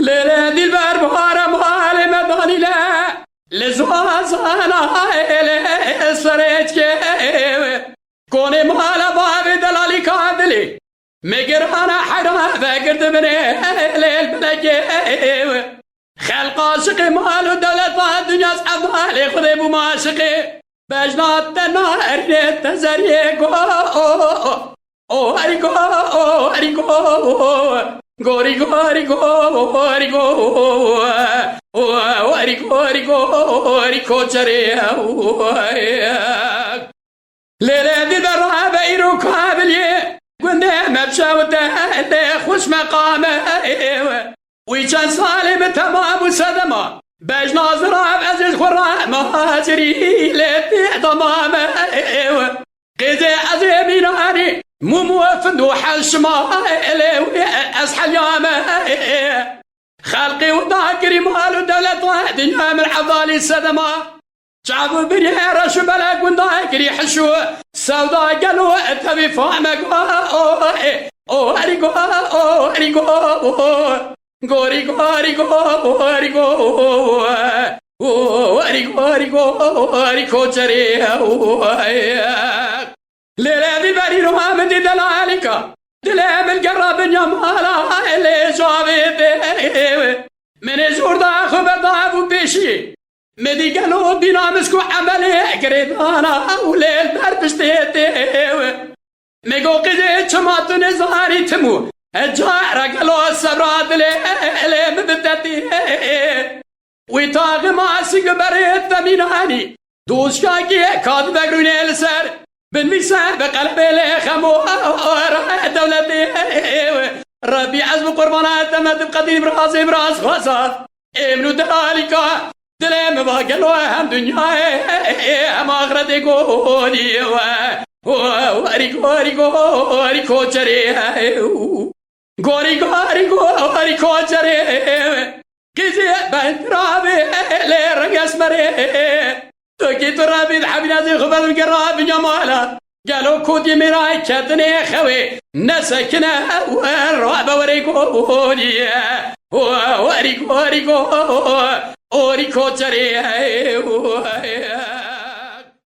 ليلة دي البربارة مالي مداني لا لزوازانا هاي سريت كيوي كوني مالا بابي دلالي كادلي مقرانا حرا فقرت بني ليل بلقيوي خلق عاشقي مالو دولة الدنيا صعب مالي خذي بو معاشقي بجنات النار تزريقو أريكو غوري تشريا ليلة دي درها بيرو كابلي قلنا مبشاوته اللي خوش مقامه ويشان سالم تمام وسدما باش ناظرة بعزيز خرا مهاجري لتي ضمامه قيدي عزيمي ناري مو موفد وحل شمالي أصحى يامه خلقي وذاكري مالو دولة دنيا من حضالي السدما شعب بريرة شبلك وذاكري حشو سودا قالوا تبي فهمك أريكو غوري تشريا ليلة دي بري روام دي دلالك دلام القرب يمالا اللي شافي من زور دا خبر ضعف بيشي مدي قالوا بينا مسكو عملي قريبانا وليل بربشتي ميقو قزي شماتو نزاري تمو الجارة قالوا السبرات اللي مبتتي ويطاق ماسك بريد ثميناني دوش كاكي كاد بقروني السر بالميسان بقلبي لخمو دولتي ربي عزم قربانات تمت بقديم راسي براس خاصات امنو داليكا دلم باقلوا هم دنيا هم آخرتي كوني واريكو تشريا غوري تشريا كيزي بنترابي لرقص مري توكي ترابي حبينا زي خبز القراب جمالا قالوا كودي مراي كدني خوي نسكنا والرعب وريكو تشريا